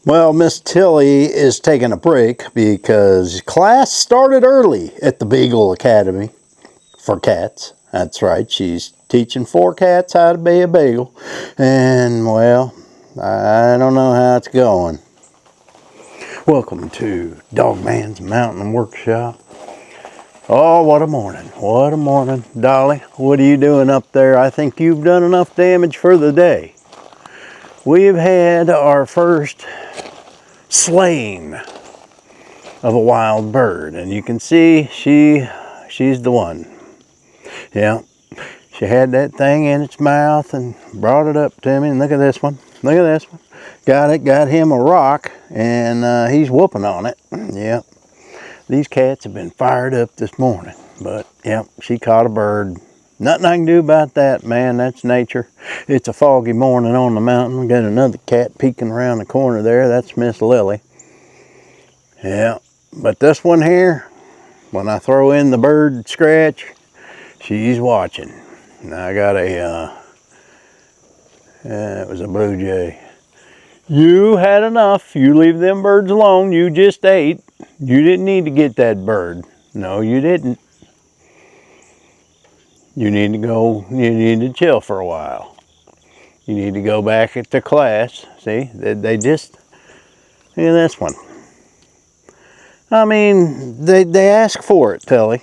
Well, Miss Tilly is taking a break because class started early at the Beagle Academy for cats. That's right, she's teaching 4 cats how to be a beagle. And, well, I don't know how it's going. Welcome to Dogman's Mountain Workshop. Oh, what a morning. What a morning. Dolly, what are you doing up there? I think you've done enough damage for the day. We've had our first slaying of a wild bird, and you can see she's the one. Yeah, she had that thing in its mouth and brought it up to me. And look at this one. Look at this one. Got him a rock, and he's whooping on it. Yeah, these cats have been fired up this morning. But yeah, she caught a bird. Nothing I can do about that, man. That's nature. It's a foggy morning on the mountain. We got another cat peeking around the corner there. That's Miss Lily. Yeah, but this one here, when I throw in the bird scratch, she's watching. Now I got it was a blue jay. You had enough. You leave them birds alone. You just ate. You didn't need to get that bird. No, you didn't. You need to go, you need to chill for a while. You need to go back to class. See, they just, look at this one. I mean, they ask for it, Tilly.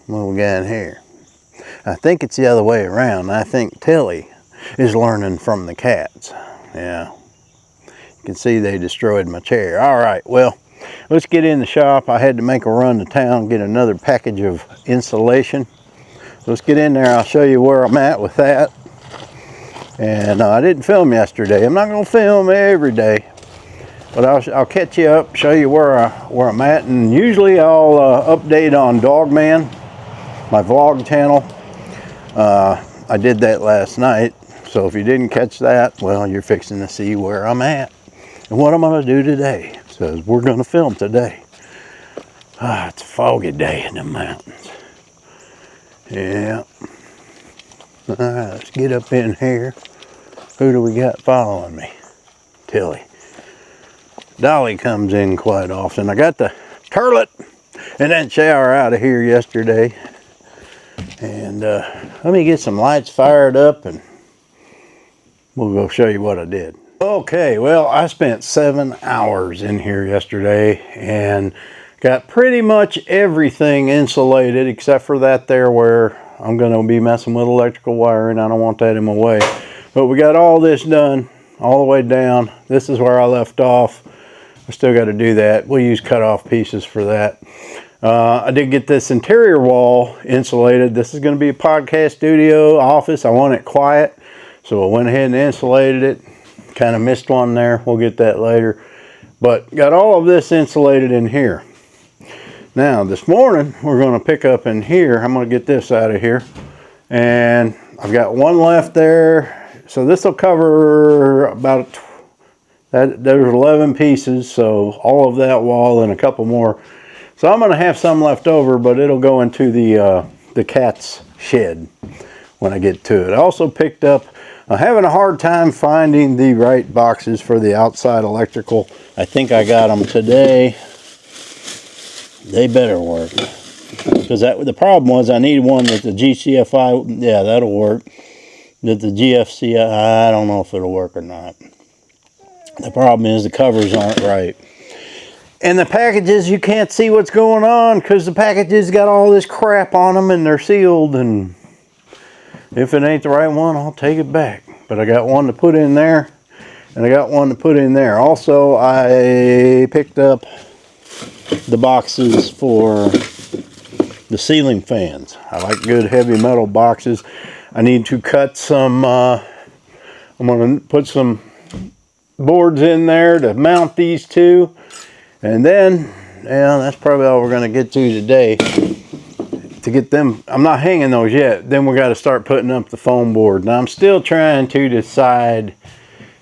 What we got in here? I think it's the other way around. I think Tilly is learning from the cats. Yeah. You can see they destroyed my chair. All right, well, let's get in the shop. I had to make a run to town, get another package of insulation. Let's get in there. I'll show you where I'm at with that. And I didn't film yesterday. I'm not going to film every day. But I'll catch you up, show you where I'm at. And usually I'll update on Dogman, my vlog channel. I did that last night. So if you didn't catch that, well, you're fixing to see where I'm at and what I'm going to do today. So we're going to film today. It's a foggy day in the mountains. Yeah. All right, let's get up in here. Who do we got following me? Tilly. Dolly comes in quite often. I got the turlet and that shower out of here yesterday. And let me get some lights fired up and we'll go show you what I did. Okay, well, I spent 7 hours in here yesterday and got pretty much everything insulated except for that there where I'm going to be messing with electrical wiring. I don't want that in my way. But we got all this done all the way down. This is where I left off. I still got to do that. We'll use cut off pieces for that. I did get this interior wall insulated. This is going to be a podcast studio office. I want it quiet. So I went ahead and insulated it. Kind of missed one there. We'll get that later. But got all of this insulated in here. Now this morning we're going to pick up in here. I'm going to get this out of here. And I've got one left there. So this will cover about there's 11 pieces, so all of that wall and a couple more. So I'm going to have some left over, but it'll go into the cat's shed when I get to it. I also picked up, I'm having a hard time finding the right boxes for the outside electrical. I think I got them today. They better work. Because the problem was I needed one that the GCFI, yeah, that'll work. That the GFC, I don't know if it'll work or not. The problem is the covers aren't right. And the packages, you can't see what's going on because the packages got all this crap on them and they're sealed. And if it ain't the right one, I'll take it back. But I got one to put in there and I got one to put in there. Also, I picked up the boxes for the ceiling fans. I like good heavy metal boxes. I need to cut some, I'm going to put some boards in there to mount these two, and then yeah, that's probably all we're going to get to today to get them. I'm not hanging those yet. Then we got to start putting up the foam board. Now I'm still trying to decide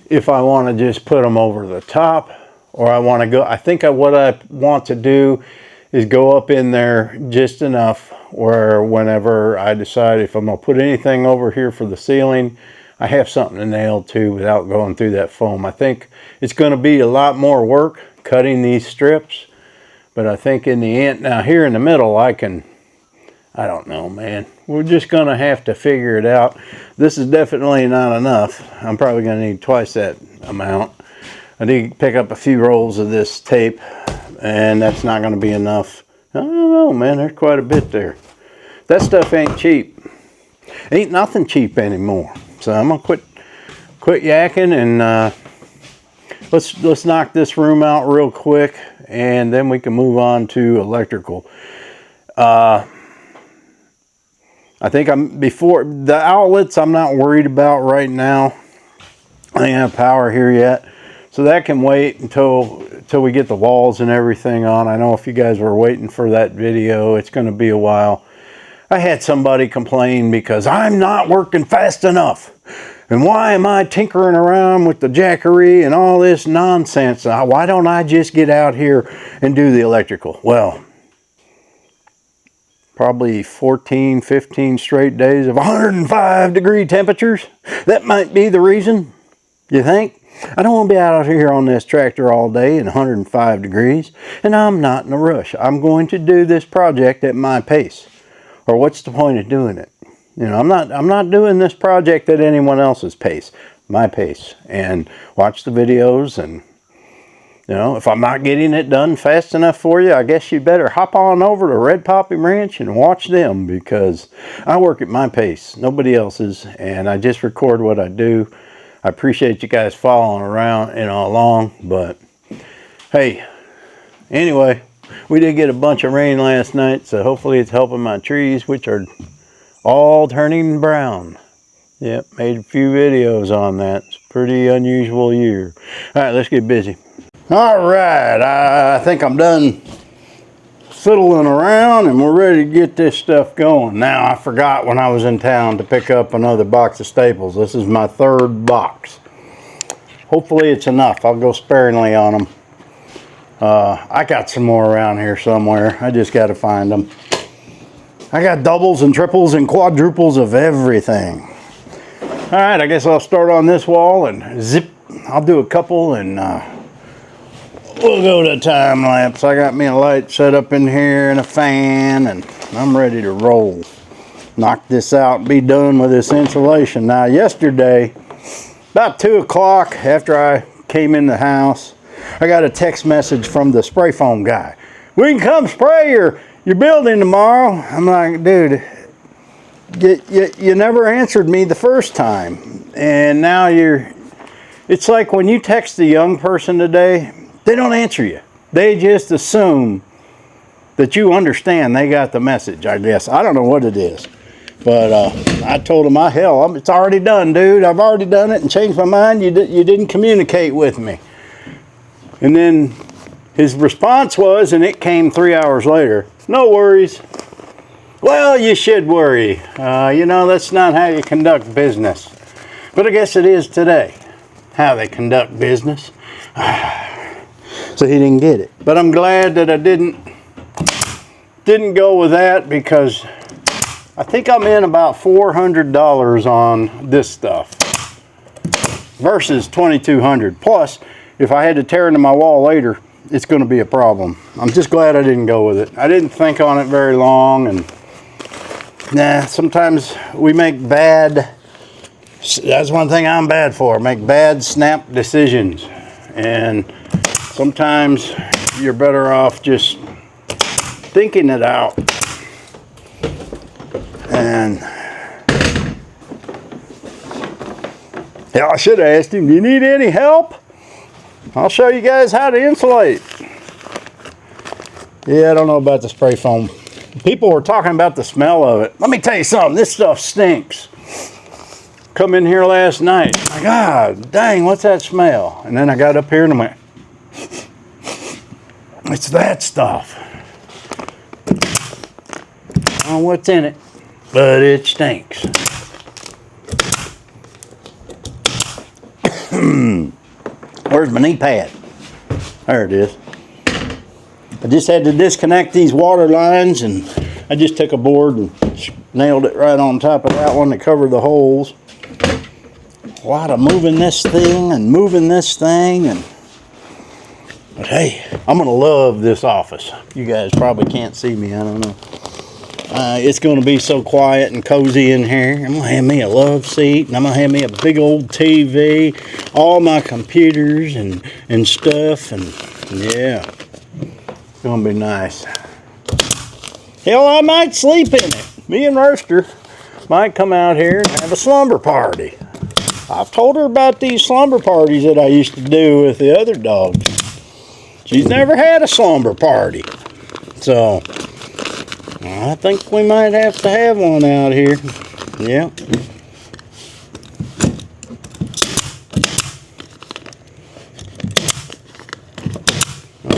if I want to just put them over the top or I want to go. I think what I want to do is go up in there just enough where whenever I decide if I'm going to put anything over here for the ceiling, I have something to nail to without going through that foam. I think it's going to be a lot more work cutting these strips, but I think in the end, now here in the middle, I don't know, man. We're just going to have to figure it out. This is definitely not enough. I'm probably going to need twice that amount. I need to pick up a few rolls of this tape, and that's not going to be enough. I don't know, man. There's quite a bit there. That stuff ain't cheap. Ain't nothing cheap anymore. So I'm going to quit yakking, and let's knock this room out real quick, and then we can move on to electrical. I think before the outlets, I'm not worried about right now. I ain't have power here yet, so that can wait until we get the walls and everything on. I know if you guys were waiting for that video, it's going to be a while. I had somebody complain because I'm not working fast enough, and why am I tinkering around with the jackery and all this nonsense? Why don't I just get out here and do the electrical? Well, probably 14, 15 straight days of 105-degree temperatures. That might be the reason, you think? I don't want to be out here on this tractor all day in 105 degrees, and I'm not in a rush. I'm going to do this project at my pace. Or what's the point of doing it? You know, I'm not doing this project at anyone else's pace, my pace. And watch the videos, and you know, if I'm not getting it done fast enough for you, I guess you better hop on over to Red Poppy Ranch and watch them, because I work at my pace, nobody else's, and I just record what I do. I appreciate you guys following around, you know, along, but hey, anyway, we did get a bunch of rain last night, so hopefully it's helping my trees, which are all turning brown. Yep, made a few videos on that. It's a pretty unusual year. All right, let's get busy. All right, I think I'm done fiddling around, and we're ready to get this stuff going. Now, I forgot when I was in town to pick up another box of staples. This is my third box. Hopefully it's enough. I'll go sparingly on them. I got some more around here somewhere. I just got to find them. I got doubles and triples and quadruples of everything. All right, I guess I'll start on this wall and zip. I'll do a couple, and we'll go to time lapse. I got me a light set up in here and a fan, and I'm ready to roll. Knock this out and be done with this insulation. Now, yesterday, about 2 o'clock after I came in the house, I got a text message from the spray foam guy. We can come spray your building tomorrow. I'm like, dude, you never answered me the first time. And now it's like when you text a young person today, they don't answer you. They just assume that you understand they got the message, I guess. I don't know what it is. But I told him, hell, it's already done, dude. I've already done it and changed my mind. You didn't communicate with me. And then his response was, and it came 3 hours later, no worries. Well, you should worry. You know, that's not how you conduct business. But I guess it is today, how they conduct business. So he didn't get it. But I'm glad that I didn't go with that, because I think I'm in about $400 on this stuff versus $2,200. Plus, if I had to tear into my wall later, it's going to be a problem. I'm just glad I didn't go with it. I didn't think on it very long, and sometimes we make bad, that's one thing I'm bad for, make bad snap decisions. And sometimes you're better off just thinking it out. And yeah, I should have asked him, do you need any help? I'll show you guys how to insulate. Yeah, I don't know about the spray foam. People were talking about the smell of it. Let me tell you something, this stuff stinks. Come in here last night, my God, dang, what's that smell? And then I got up here and I went, it's that stuff. I don't know what's in it, but it stinks. Where's my knee pad? There it is. I just had to disconnect these water lines, and I just took a board and nailed it right on top of that one to cover the holes. A lot of moving this thing and moving this thing, but hey, I'm gonna love this office. You guys probably can't see me, I don't know. It's gonna be so quiet and cozy in here. I'm gonna have me a love seat, and I'm gonna have me a big old TV, all my computers and stuff, and yeah, it's gonna be nice. Hell, I might sleep in it. Me and Rooster might come out here and have a slumber party. I've told her about these slumber parties that I used to do with the other dogs. She's never had a slumber party. So, I think we might have to have one out here. Yeah.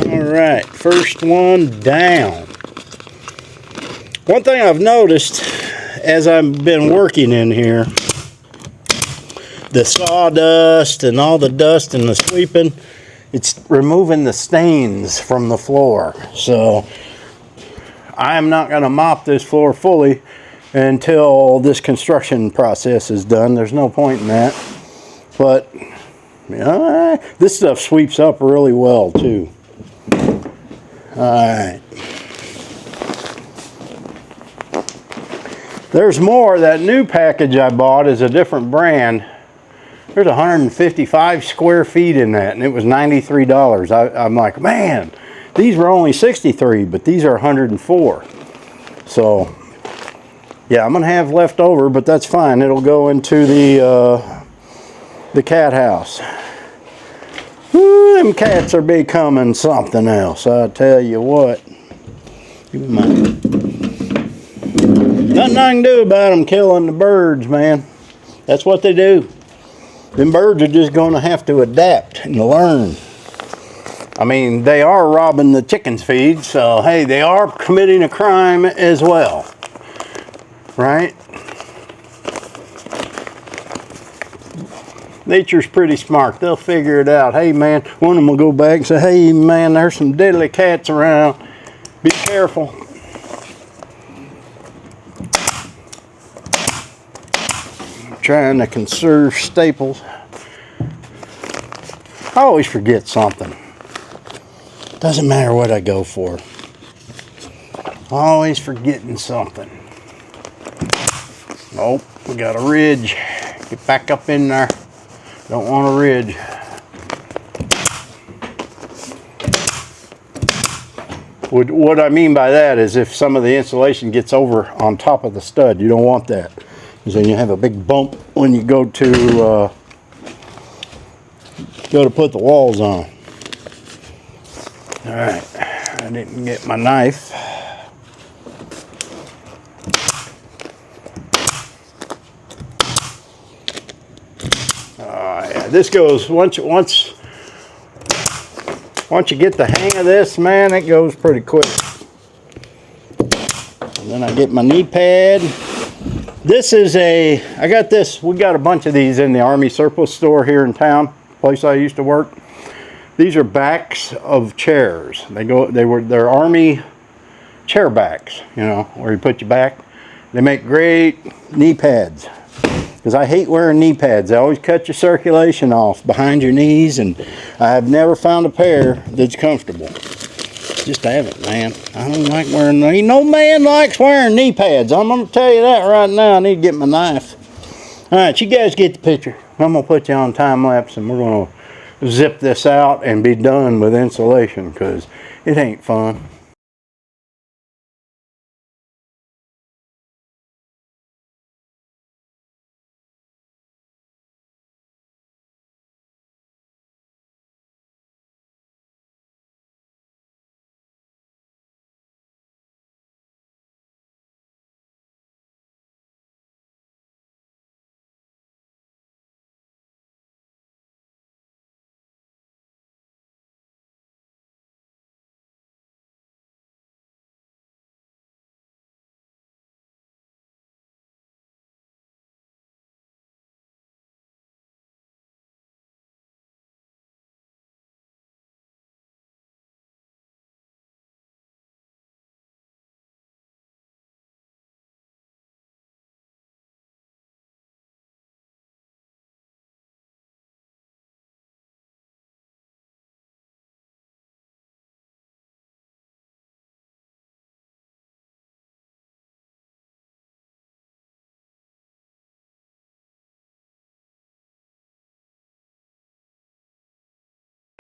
Alright, first one down. One thing I've noticed as I've been working in here, the sawdust and all the dust and the sweeping, it's removing the stains from the floor. So I'm not going to mop this floor fully until this construction process is done. There's no point in that. But this stuff sweeps up really well too. Alright. There's more. That new package I bought is a different brand. There's 155 square feet in that, and it was $93. I'm like, man, these were only 63, but these are 104. So, yeah, I'm gonna have leftover, but that's fine. It'll go into the cat house. Woo, them cats are becoming something else. I tell you what. Give me mine. Nothing I can do about them killing the birds, man. That's what they do. Them birds are just going to have to adapt and learn. I mean, they are robbing the chickens' feed, so hey, they are committing a crime as well. Right? Nature's pretty smart. They'll figure it out. Hey, man, one of them will go back and say, hey, man, there's some deadly cats around. Be careful. Trying to conserve staples. I always forget something. Doesn't matter what I go for. Always forgetting something. Nope, we got a ridge. Get back up in there. Don't want a ridge. What I mean by that is if some of the insulation gets over on top of the stud, you don't want that. Because then you have a big bump when you go to put the walls on. All right, I didn't get my knife. Yeah, this goes once you get the hang of this, man, it goes pretty quick. And then I get my knee pad. This is I got this, we got a bunch of these in the Army surplus store here in town, place I used to work. These are backs of chairs. They're Army chair backs, you know, where you put your back. They make great knee pads. Because I hate wearing knee pads. They always cut your circulation off behind your knees, and I have never found a pair that's comfortable. Just haven't, man. I don't like wearing, no man likes wearing knee pads. I'm going to tell you that right now. I need to get my knife. All right, you guys get the picture. I'm going to put you on time lapse, and we're going to zip this out and be done with insulation, because it ain't fun.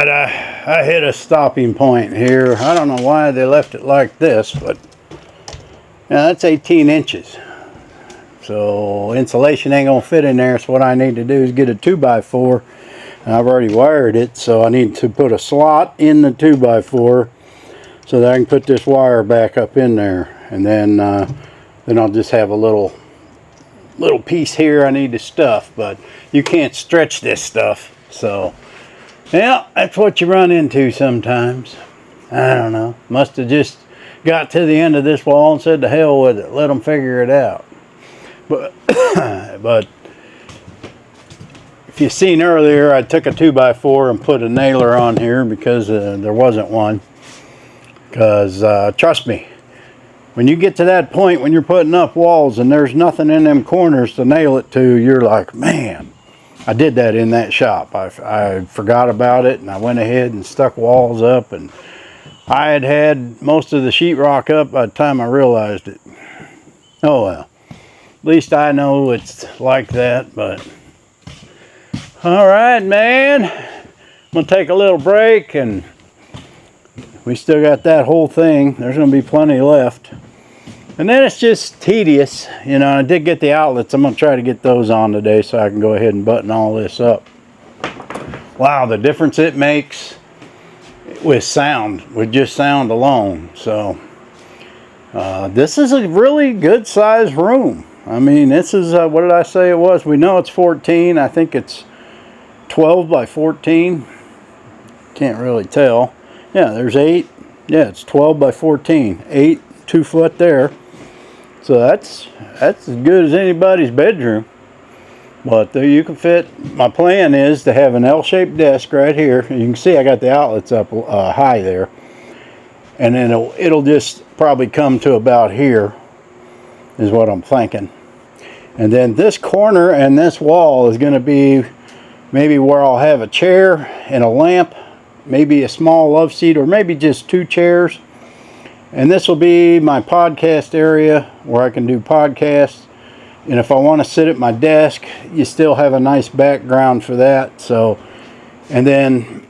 I hit a stopping point here. I don't know why they left it like this, but yeah, that's 18 inches. So insulation ain't gonna fit in there. So what I need to do is get a 2x4. And I've already wired it, so I need to put a slot in the 2x4 so that I can put this wire back up in there. And then I'll just have a little piece here I need to stuff, but you can't stretch this stuff. So yeah, that's what you run into sometimes. I don't know. Must have just got to the end of this wall and said to hell with it. Let them figure it out. But if you've seen earlier, I took a 2x4 and put a nailer on here because there wasn't one. Because trust me, when you get to that point when you're putting up walls and there's nothing in them corners to nail it to, you're like, man, I did that in that shop. I forgot about it, and I went ahead and stuck walls up, and I had most of the sheetrock up by the time I realized it. Oh well. At least I know it's like that, but all right, man. I'm gonna take a little break, and we still got that whole thing. There's gonna be plenty left. And then it's just tedious. You know, I did get the outlets. I'm gonna try to get those on today so I can go ahead and button all this up. Wow, the difference it makes with sound, with just sound alone. So this is a really good sized room. I mean, this is, what did I say it was? We know it's 14. I think it's 12 by 14. Can't really tell. Yeah, there's 8. Yeah, it's 12 by 14. 8, 2 foot there. So that's as good as anybody's bedroom. But you can fit, my plan is to have an L-shaped desk right here. You can see I got the outlets up high there. And then it'll just probably come to about here, is what I'm thinking. And then this corner and this wall is going to be maybe where I'll have a chair and a lamp, maybe a small love seat, or maybe just 2 chairs. And this will be my podcast area where I can do podcasts. And if I want to sit at my desk, you still have a nice background for that. So, and then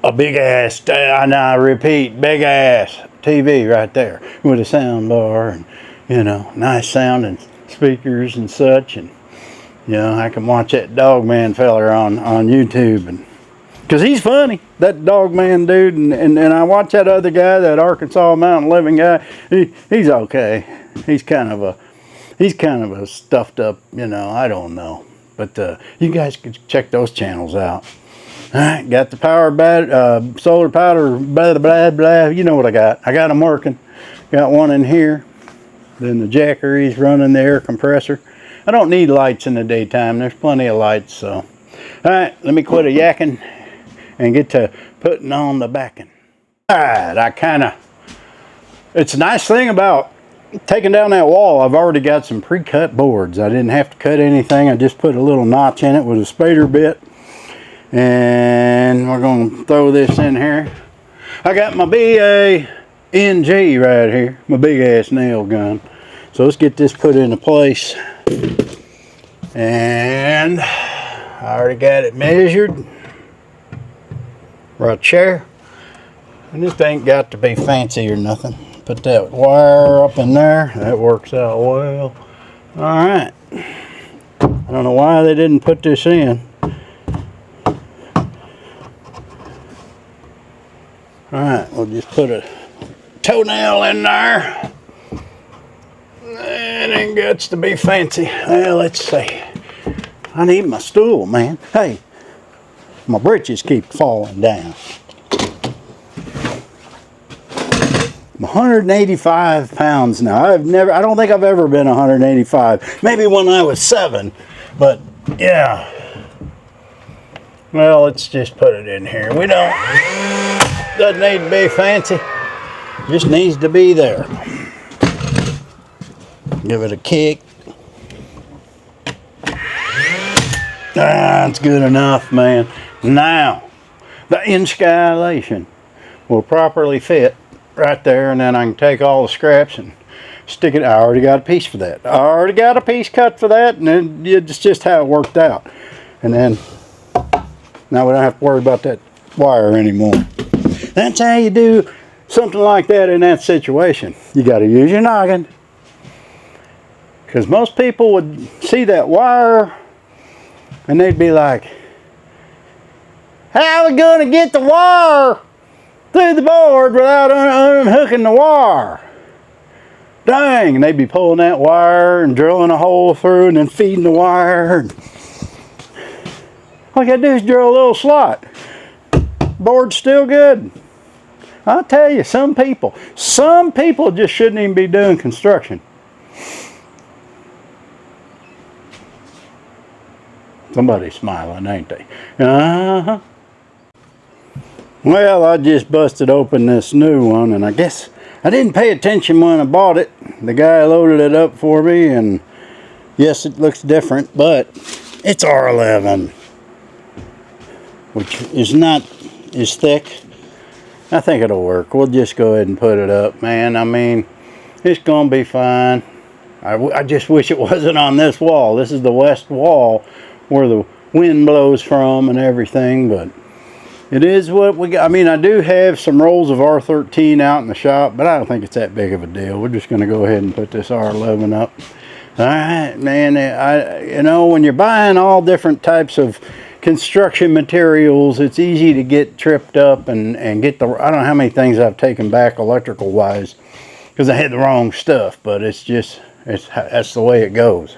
a big ass, I repeat, big ass TV right there with a sound bar and, you know, nice sounding speakers and such. And, you know, I can watch that Dogman feller on YouTube, and because he's funny, that Dogman dude. And I watch that other guy, that Arkansas Mountain Living guy. He's okay. He's kind of a stuffed up, you know, I don't know. But you guys can check those channels out. All right, got the solar powder, blah, blah, blah. You know what I got. I got them working. Got one in here. Then the Jackery's running the air compressor. I don't need lights in the daytime. There's plenty of lights, so. All right, let me quit a yakking and get to putting on the backing. All right, it's a nice thing about taking down that wall. I've already got some pre-cut boards. I didn't have to cut anything. I just put a little notch in it with a spader bit. And we're going to throw this in here. I got my BA NG right here, my big ass nail gun. So let's get this put into place. And I already got it measured right there. And this ain't got to be fancy or nothing. Put that wire up in there. That works out well. All right. I don't know why they didn't put this in. All right, we'll just put a toenail in there. It ain't got to be fancy. Well, let's see. I need my stool, man. Hey, my britches keep falling down. I'm 185 pounds now. I don't think I've ever been 185. Maybe when I was 7, but yeah. Well, let's just put it in here. Doesn't need to be fancy. Just needs to be there. Give it a kick. That's good enough, man. Now, the insulation will properly fit right there, and then I can take all the scraps and stick it. I already got a piece for that. I already got a piece cut for that, and then it's just how it worked out. And then now we don't have to worry about that wire anymore. That's how you do something like that in that situation. You got to use your noggin. Because most people would see that wire and they'd be like, how are we going to get the wire through the board without unhooking the wire? Dang, and they'd be pulling that wire and drilling a hole through and then feeding the wire. All you gotta do is drill a little slot. Board's still good. I'll tell you, some people just shouldn't even be doing construction. Somebody's smiling, ain't they? Uh-huh. Well, I just busted open this new one, and I guess I didn't pay attention when I bought it. The guy loaded it up for me, and yes, it looks different, but it's R11, which is not as thick. I think it'll work. We'll just go ahead and put it up, man. I mean, it's gonna be fine. I just wish it wasn't on this wall. This is the west wall where the wind blows from and everything, but it is what we got. I mean, I do have some rolls of R13 out in the shop, but I don't think it's that big of a deal. We're just going to go ahead and put this R11 up. All right, man. You know, when you're buying all different types of construction materials, it's easy to get tripped up and get the, I don't know how many things I've taken back electrical wise because I had the wrong stuff, but that's the way it goes.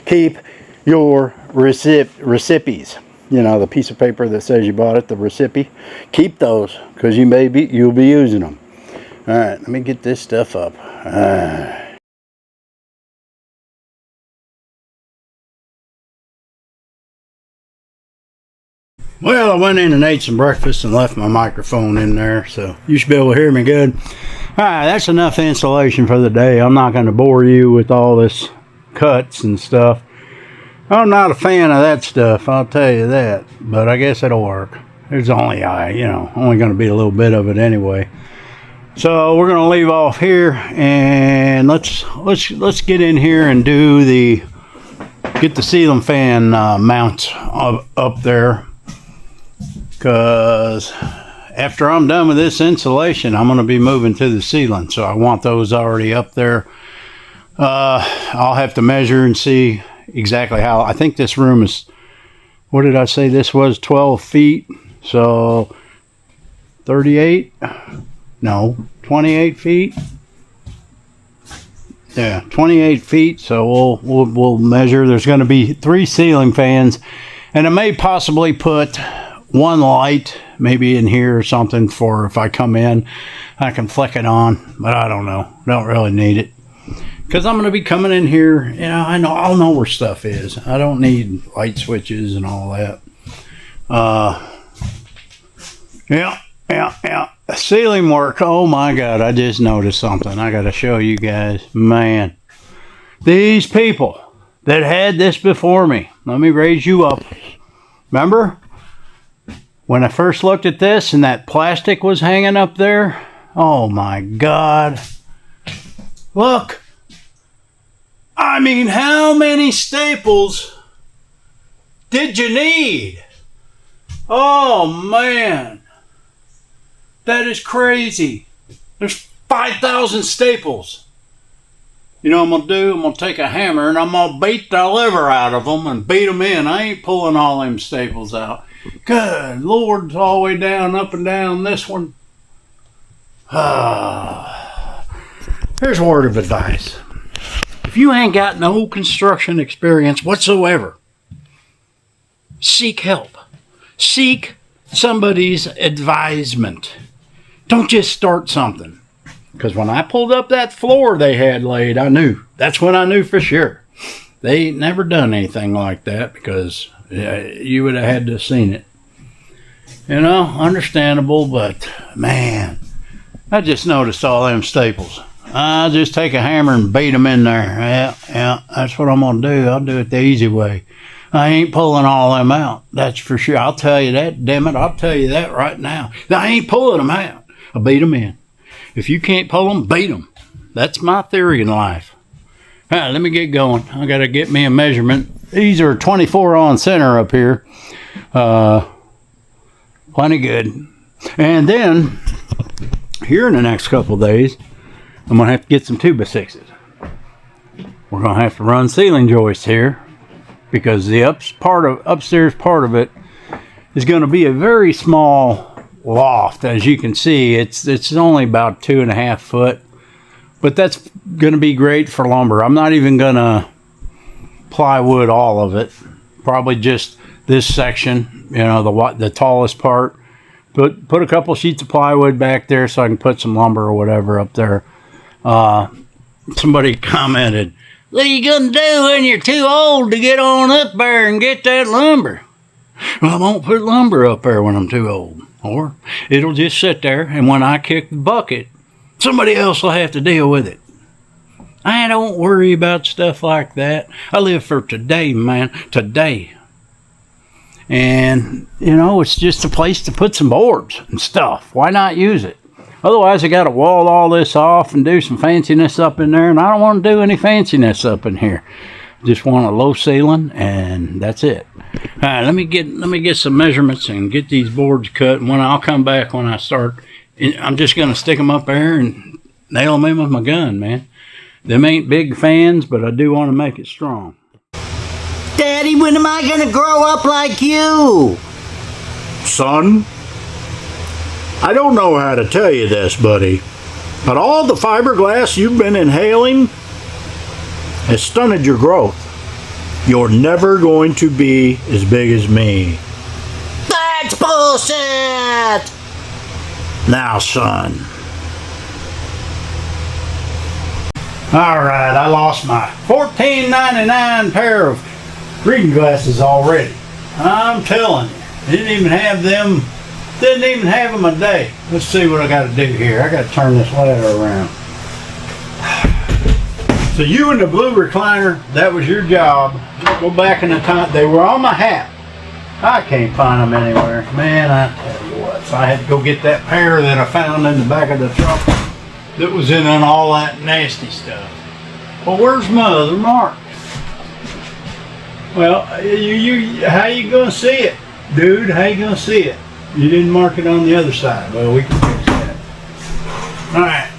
Keep your recipes. You know, the piece of paper that says you bought it, the receipt. Keep those because you'll be using them. All right, let me get this stuff up. Well, I went in and ate some breakfast and left my microphone in there, so you should be able to hear me good. All right, that's enough insulation for the day. I'm not going to bore you with all this cuts and stuff. I'm not a fan of that stuff, I'll tell you that, but I guess it'll work. There's only going to be a little bit of it anyway. So we're going to leave off here, and let's get in here and get the ceiling fan mounts up there, because after I'm done with this insulation, I'm going to be moving to the ceiling, so I want those already up there. I'll have to measure and see exactly how. I think this room is, what did I say this was, 12 feet, so 38, no, 28 feet, yeah, 28 feet. So we'll measure. There's going to be 3 ceiling fans, and I may possibly put one light maybe in here or something for if I come in I can flick it on, but I don't know, don't really need it. Because I'm going to be coming in here, I'll know where stuff is. I don't need light switches and all that. Yeah. Ceiling work. Oh my God, I just noticed something. I got to show you guys. Man, these people that had this before me. Let me raise you up. Remember when I first looked at this and that plastic was hanging up there? Oh my God. Look. I mean, how many staples did you need? Oh, man. That is crazy. There's 5,000 staples. You know what I'm going to do? I'm going to take a hammer and I'm going to beat the liver out of them and beat them in. I ain't pulling all them staples out. Good Lord, it's all the way down, up and down this one. Here's a word of advice. If you ain't got no construction experience whatsoever, seek help. Seek somebody's advisement. Don't just start something. Because when I pulled up that floor they had laid, I knew. That's when I knew for sure. They ain't never done anything like that, because you would have had to have seen it. You know, understandable, but man, I just noticed all them staples. I'll just take a hammer and beat them in there. Yeah, that's what I'm going to do. I'll do it the easy way. I ain't pulling all them out. That's for sure. I'll tell you that, damn it. I'll tell you that right now. I ain't pulling them out. I'll beat them in. If you can't pull them, beat them. That's my theory in life. All right, let me get going. I got to get me a measurement. These are 24 on center up here. plenty good. And then, here in the next couple of days, I'm going to have to get some 2x6s. We're going to have to run ceiling joists here because the upstairs part of it is going to be a very small loft. As you can see, it's only about 2.5 foot, but that's going to be great for lumber. I'm not even going to plywood all of it, probably just this section, you know, the tallest part. Put a couple sheets of plywood back there so I can put some lumber or whatever up there. Somebody commented, "What are you gonna do when you're too old to get on up there and get that lumber?" Well, I won't put lumber up there when I'm too old, or it'll just sit there, and when I kick the bucket, somebody else will have to deal with it. I don't worry about stuff like that. I live for today, man, today. And, you know, it's just a place to put some boards and stuff. Why not use it? Otherwise, I got to wall all this off and do some fanciness up in there, and I don't want to do any fanciness up in here. Just want a low ceiling, and that's it. All right, let me get some measurements and get these boards cut. And when I'll come back when I start, I'm just gonna stick them up there and nail them in with my gun, man. Them ain't big fans, but I do want to make it strong. Daddy, when am I gonna grow up like you? Son, I don't know how to tell you this, buddy, but all the fiberglass you've been inhaling has stunted your growth. You're never going to be as big as me. That's bullshit! Now, son. Alright, I lost my $14.99 pair of reading glasses already. I'm telling you, didn't even have them a day. Let's see what I got to do here. I got to turn this ladder around. So you in the blue recliner, that was your job. Go back in the time, they were on my hat. I can't find them anywhere. Man, I tell you what. So I had to go get that pair that I found in the back of the truck that was in all that nasty stuff. Well, where's my other mark? Well, how you gonna see it? Dude, how you gonna see it? You didn't mark it on the other side. Well, we can fix that. Alright,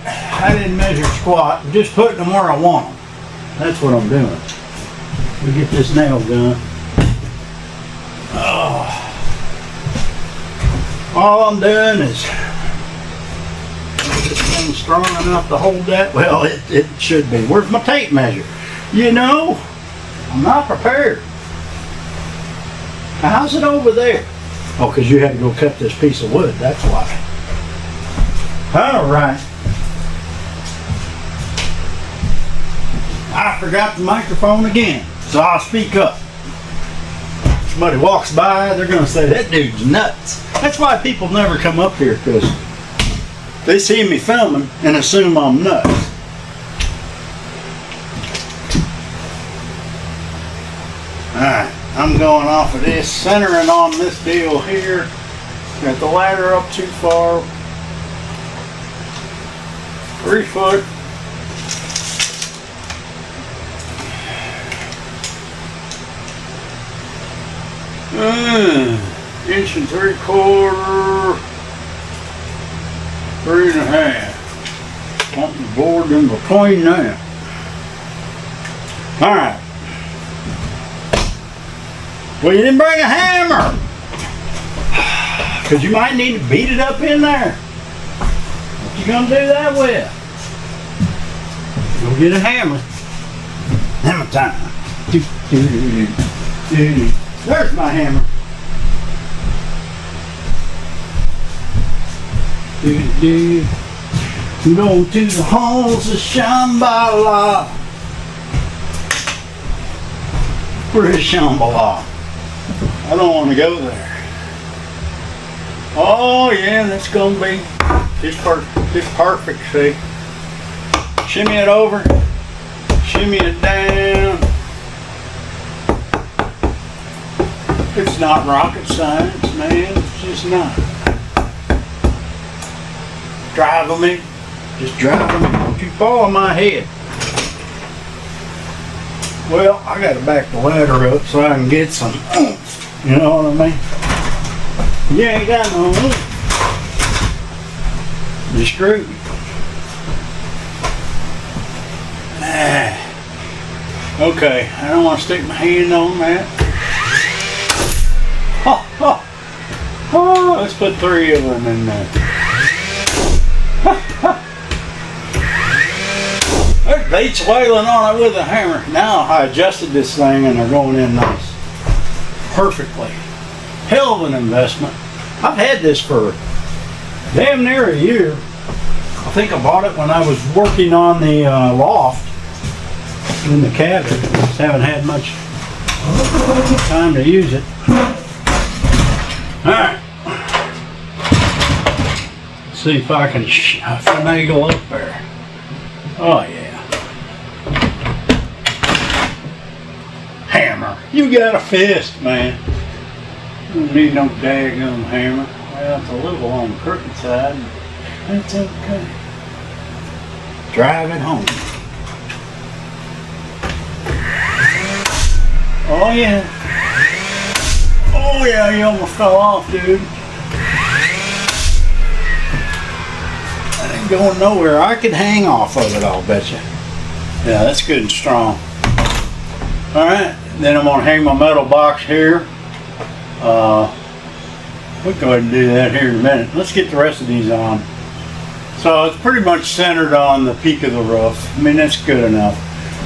I didn't measure squat. I'm just putting them where I want them. That's what I'm doing. We get this nail gun. Oh. All I'm doing is this thing's strong enough to hold that. Well, it should be. Where's my tape measure? You know, I'm not prepared. How's it over there? Oh, because you had to go cut this piece of wood. That's why. All right. I forgot the microphone again, so I'll speak up. Somebody walks by, they're going to say, that dude's nuts. That's why people never come up here, because they see me filming and assume I'm nuts. Alright, I'm going off of this, centering on this deal here. Got the ladder up too far. 3 foot. Inch and 3/4, 3.5. Want the board in between that. Alright. Well, you didn't bring a hammer. Because you might need to beat it up in there. What you gonna do that with? Go get a hammer. Hammer time. There's my hammer. Go to the halls of Shambhala. Where is Shambhala? I don't want to go there. Oh yeah, that's gonna be just perfect. See, shimmy it over, shimmy it down. It's not rocket science, man. It's just not. Driving me. Just driving me. Don't you fall on my head. Well, I gotta back the ladder up so I can get some oomph. You know what I mean? You ain't got no loop. You screwed. Okay, I don't want to stick my hand on that. Oh, let's put 3 of them in there. There's baits wailing on it with a hammer. Now I adjusted this thing and they're going in nice. Perfectly. Hell of an investment. I've had this for damn near a year. I think I bought it when I was working on the loft in the cabin. Just haven't had much time to use it. Alright. Let's see if I can finagle up there. Oh yeah. Hammer. You got a fist, man. You don't need no daggum hammer. Well, it's a little on the crooked side. That's okay. Drive it home. Oh yeah. Oh yeah, you almost fell off, dude. That ain't going nowhere. I could hang off of it, I'll bet you. Yeah, that's good and strong. Alright, then I'm going to hang my metal box here. We'll go ahead and do that here in a minute. Let's get the rest of these on. So it's pretty much centered on the peak of the roof. I mean, that's good enough.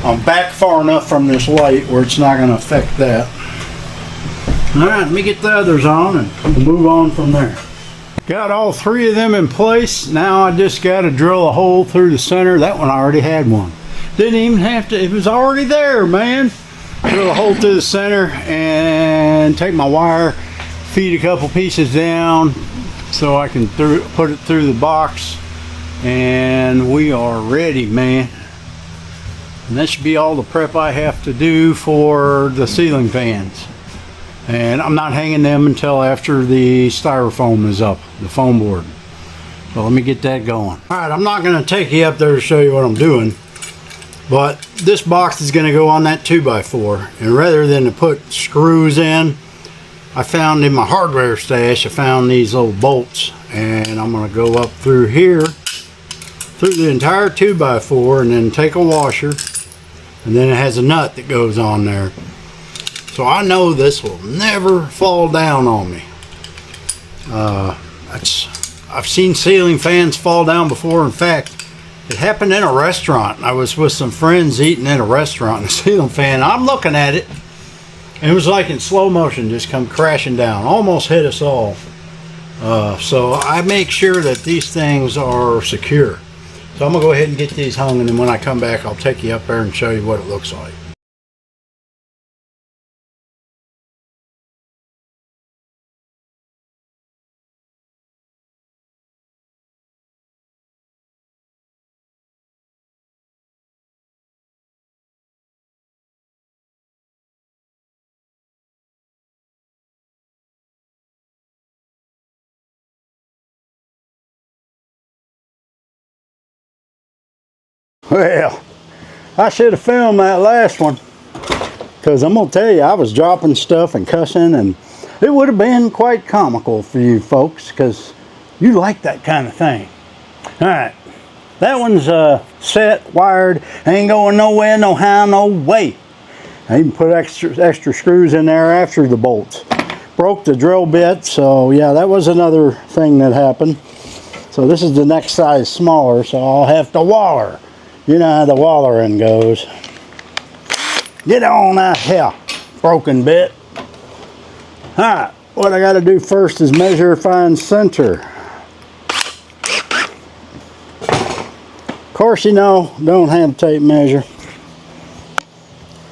I'm back far enough from this light where it's not going to affect that. Alright, let me get the others on and we'll move on from there. Got all 3 of them in place. Now I just got to drill a hole through the center. That one I already had one. Didn't even have to, it was already there, man. Drill a hole through the center and take my wire, feed a couple pieces down so I can put it through the box, and we are ready, man. And that should be all the prep I have to do for the ceiling fans. And I'm not hanging them until after the styrofoam is up, the foam board. So let me get that going. Alright, I'm not going to take you up there to show you what I'm doing, but this box is going to go on that 2x4. And rather than to put screws in, I found in my hardware stash, I found these little bolts. And I'm going to go up through here, through the entire 2x4, and then take a washer. And then it has a nut that goes on there. So I know this will never fall down on me. I've seen ceiling fans fall down before. In fact, it happened in a restaurant. I was with some friends eating in a restaurant, and a ceiling fan, I'm looking at it, and it was like in slow motion, just come crashing down. Almost hit us all. So I make sure that these things are secure. So I'm going to go ahead and get these hung, and then when I come back, I'll take you up there and show you what it looks like. Well, I should have filmed that last one, because I'm going to tell you, I was dropping stuff and cussing, and it would have been quite comical for you folks, because you like that kind of thing. Alright, that one's set, wired, ain't going nowhere, no how, no way. I even put extra screws in there after the bolts. Broke the drill bit, so yeah, that was another thing that happened. So this is the next size smaller, so I'll have to waller. You know how the wallering goes. Get on out here, broken bit. Alright, what I got to do first is measure, find center. Of course, you know, don't have tape measure.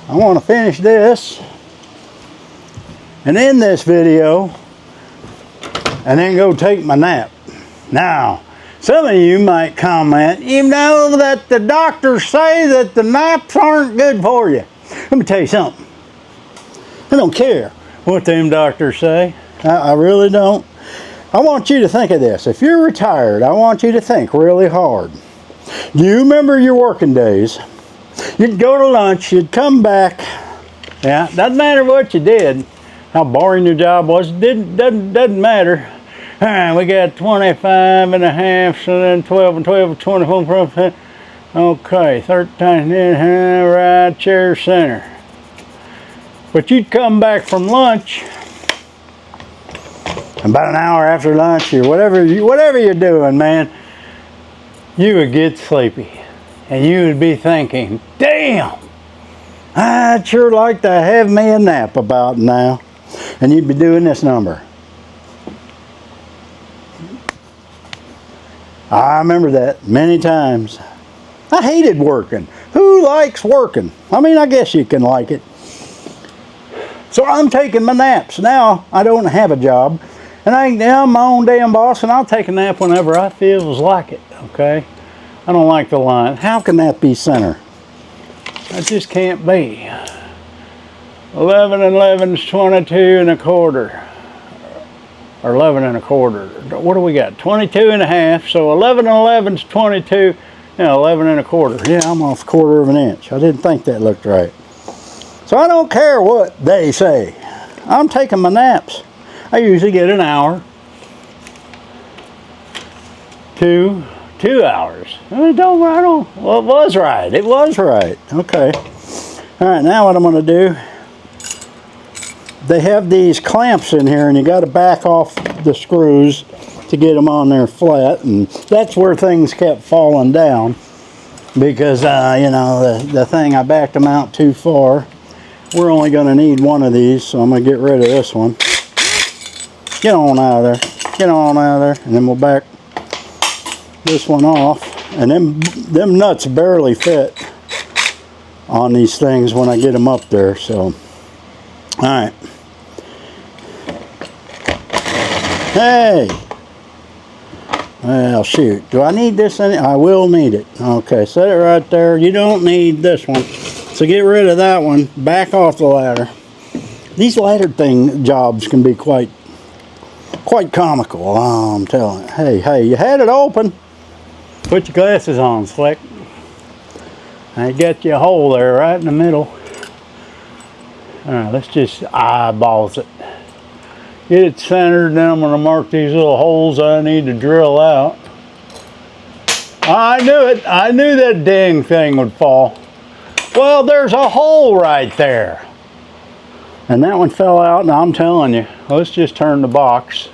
I want to finish this and end this video and then go take my nap. Now, some of you might comment, you know that the doctors say that the naps aren't good for you. Let me tell you something. I don't care what them doctors say. I really don't. I want you to think of this. If you're retired, I want you to think really hard. Do you remember your working days? You'd go to lunch, you'd come back. Yeah, doesn't matter what you did. how boring your job was. Doesn't matter. All right, we got 25 and a half, so then 12 and 12, 24%. Okay, 13, right chair center. But you'd come back from lunch, about an hour after lunch or whatever you're doing, man, you would get sleepy. And you would be thinking, damn, I'd sure like to have me a nap about now. And you'd be doing this number. I remember that many times. I hated working. Who likes working? I mean, I guess you can like it. So I'm taking my naps. Now I don't have a job. And I'm my own damn boss, and I'll take a nap whenever I feel like it, okay? I don't like the line. How can that be center? That just can't be. 11 and 11 is 22 and a quarter. Or 11 and a quarter. What do we got? 22 and a half. So 11 and 11 is 22. Yeah, 11 and a quarter. Yeah, I'm off a quarter of an inch. I didn't think that looked right. So I don't care what they say. I'm taking my naps. I usually get an hour. 2 hours. Well, it was right. It was right. Okay. All right, now what I'm going to do, they have these clamps in here, and you got to back off the screws to get them on there flat, and that's where things kept falling down because, you know, the thing, I backed them out too far. We're only going to need one of these, so I'm going to get rid of this one. Get on out of there. Get on out of there, and then we'll back this one off. And them nuts barely fit on these things when I get them up there. So, all right. Hey. Well, shoot. Do I need this? I will need it. Okay, set it right there. You don't need this one. So get rid of that one. Back off the ladder. These ladder jobs can be quite comical. Oh, I'm telling you. Hey, you had it open. Put your glasses on, Slick. I got you a hole there right in the middle. All right, let's just eyeballs it. Get it centered, then I'm going to mark these little holes I need to drill out. I knew it. I knew that dang thing would fall. Well, there's a hole right there. And that one fell out, and I'm telling you, let's just turn the box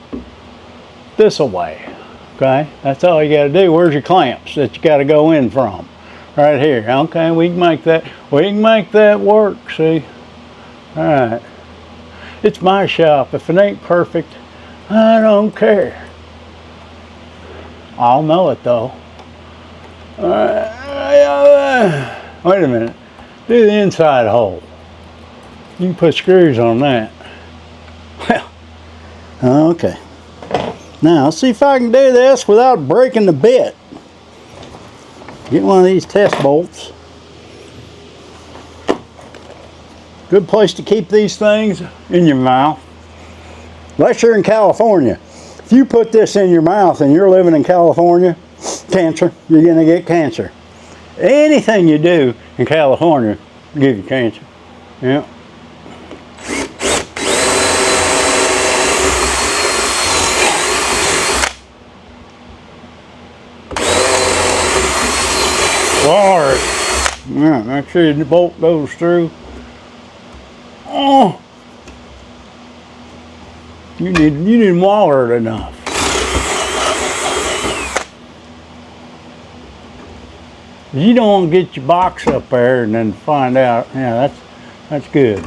this way. Okay, that's all you got to do. Where's your clamps that you got to go in from? Right here. Okay, we can make that work, see? All right. It's my shop. If it ain't perfect, I don't care. I'll know it though. All right. Wait a minute. Do the inside hole. You can put screws on that. Well, okay. Now, let's see if I can do this without breaking the bit. Get one of these test bolts. Good place to keep these things in your mouth. Unless you're in California. If you put this in your mouth and you're living in California, cancer, you're going to get cancer. Anything you do in California will give you cancer. Yeah. Lord. Yeah, make sure the bolt goes through. Oh, you didn't water it enough. You don't want to get your box up there and then find out. Yeah, that's good.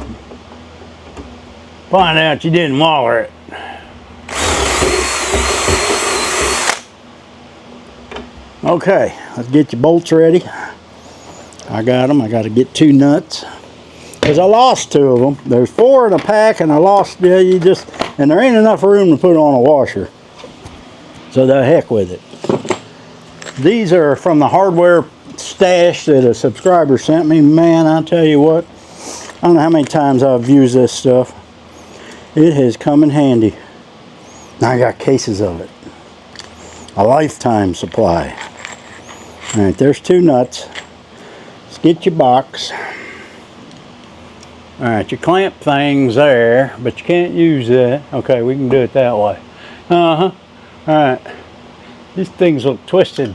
Find out you didn't water it. Okay, let's get your bolts ready. I got them. I got to get 2 nuts. Because I lost 2 of them. There's 4 in a pack, and I lost, and there ain't enough room to put on a washer. So the heck with it. These are from the hardware stash that a subscriber sent me. Man, I tell you what, I don't know how many times I've used this stuff. It has come in handy. Now I got cases of it. A lifetime supply. All right, there's 2 nuts. Let's get your box. All right, your clamp thing's there, but you can't use that. Okay, we can do it that way. All right. These things look twisted.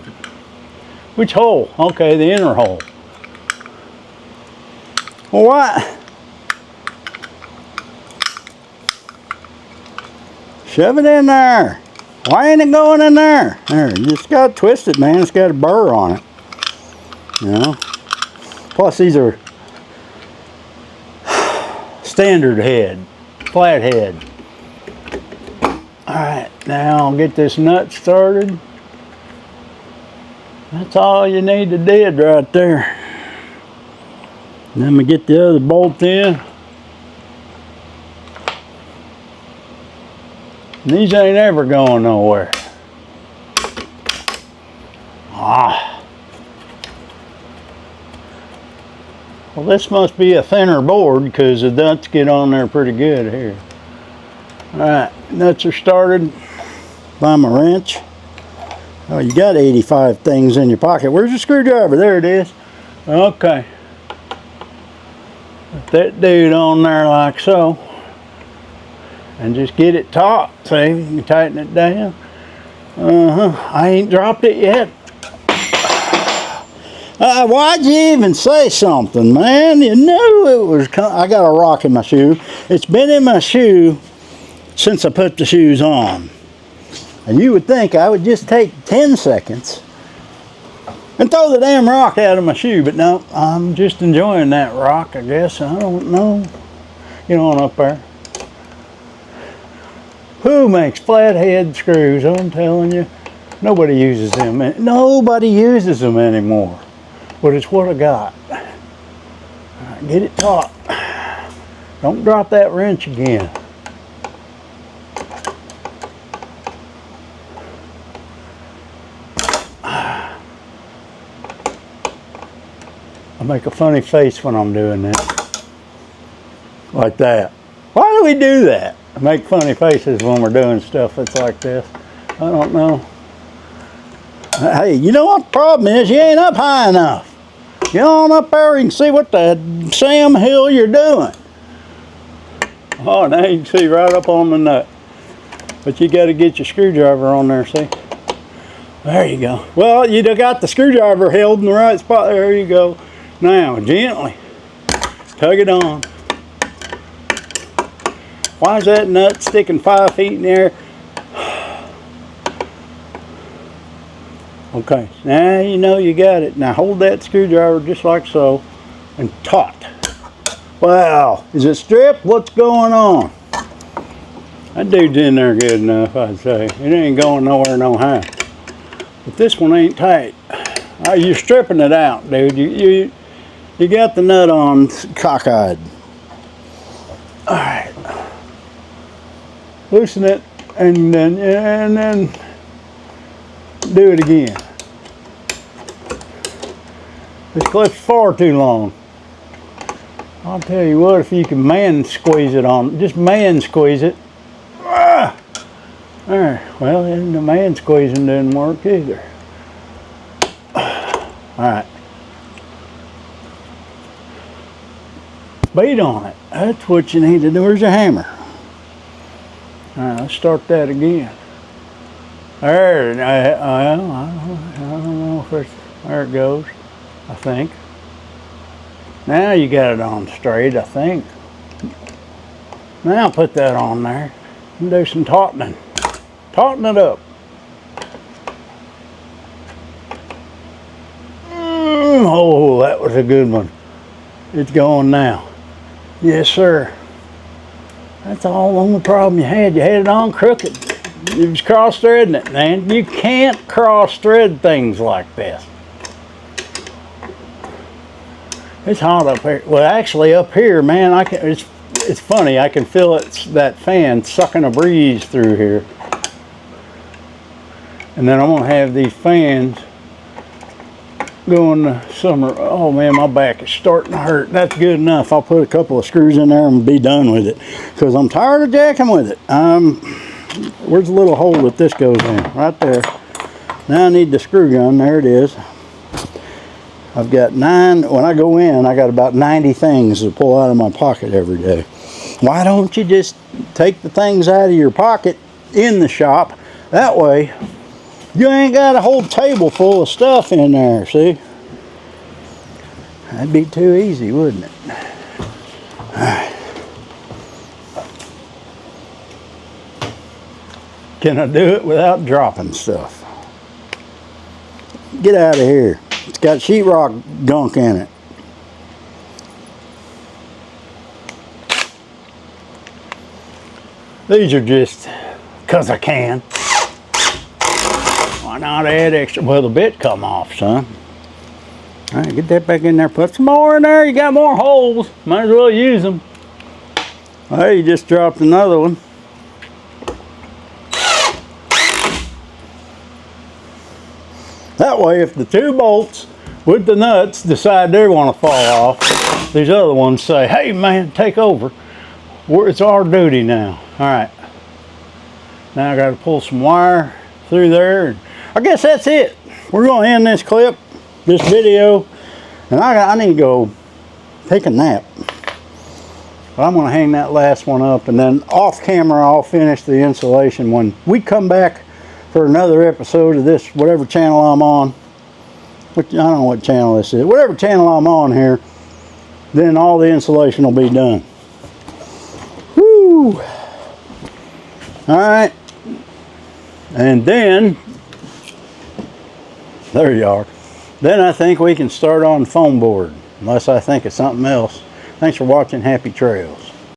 Which hole? Okay, the inner hole. Well, what? Shove it in there. Why ain't it going in there? There, you just got twisted, man. It's got a burr on it. You know? Plus, these are standard head, flat head. Alright, now I'll get this nut started. That's all you need to do right there. Then I'm going to get the other bolt in. And these ain't ever going nowhere. Well, this must be a thinner board because the nuts get on there pretty good here. Alright, nuts are started by my wrench. Oh, you got 85 things in your pocket. Where's your screwdriver? There it is. Okay. Put that dude on there like so. And just get it taut. See, you can tighten it down. I ain't dropped it yet. Why'd you even say something, man? You knew it was I got a rock in my shoe. It's been in my shoe since I put the shoes on. And you would think I would just take 10 seconds and throw the damn rock out of my shoe, but no, I'm just enjoying that rock, I guess. I don't know. Get on up there. Who makes flathead screws? I'm telling you, nobody uses them. Nobody uses them anymore. But it's what I got. Right, get it taut. Don't drop that wrench again. I make a funny face when I'm doing that. Like that. Why do we do that? I make funny faces when we're doing stuff that's like this. I don't know. Hey, you know what the problem is? You ain't up high enough. Get on up there and see what the Sam Hill you're doing. Oh, now you can see right up on the nut. But you got to get your screwdriver on there, see? There you go. Well, you got the screwdriver held in the right spot. There you go. Now, gently tug it on. Why is that nut sticking 5 feet in the air? Okay, now you know you got it. Now hold that screwdriver just like so and taut. Wow, is it stripped? What's going on? That dude's in there good enough, I'd say. It ain't going nowhere no how. But this one ain't tight. You're stripping it out, dude. You got the nut on cockeyed. All right. Loosen it and then do it again. This clip's far too long. I'll tell you what, if you can man squeeze it on, just man squeeze it. There. Well, then the man squeezing didn't work either. Alright. Beat on it. That's what you need to do. Where's your hammer? Alright, let's start that again. There, I don't know if it's, there it goes, I think. Now you got it on straight, I think. Now put that on there and do some tautening. Tauten it up. Oh, that was a good one. It's going now. Yes, sir. That's all the only problem you had. You had it on crooked. You was cross-threading it, man. You can't cross-thread things like this. It's hot up here. Well, actually, up here, man, I can. It's funny. I can feel that fan sucking a breeze through here. And then I'm gonna have these fans going to summer. Oh man, my back is starting to hurt. That's good enough. I'll put a couple of screws in there and be done with it because I'm tired of jacking with it. Where's the little hole that this goes in? Right there. Now I need the screw gun. There it is. I've got 9, when I go in, I got about 90 things to pull out of my pocket every day. Why don't you just take the things out of your pocket in the shop? That way, you ain't got a whole table full of stuff in there, see? That'd be too easy, wouldn't it? All right. Can I do it without dropping stuff? Get out of here. It's got sheetrock gunk in it. These are just because I can. Why not add extra? Well, the bit come off, son. All right, get that back in there. Put some more in there. You got more holes. Might as well use them. Well, you just dropped another one. That way, if the 2 bolts with the nuts decide they want to fall off, these other ones say, hey man, take over. It's our duty now. All right. Now I got to pull some wire through there. I guess that's it. We're going to end this clip, this video, and I need to go take a nap. But I'm going to hang that last one up, and then off camera I'll finish the insulation when we come back for another episode of this, whatever channel I'm on. Which, I don't know what channel this is. Whatever channel I'm on here, then all the insulation will be done. Woo! Alright. And then, there you are. Then I think we can start on foam board, unless I think of something else. Thanks for watching. Happy trails.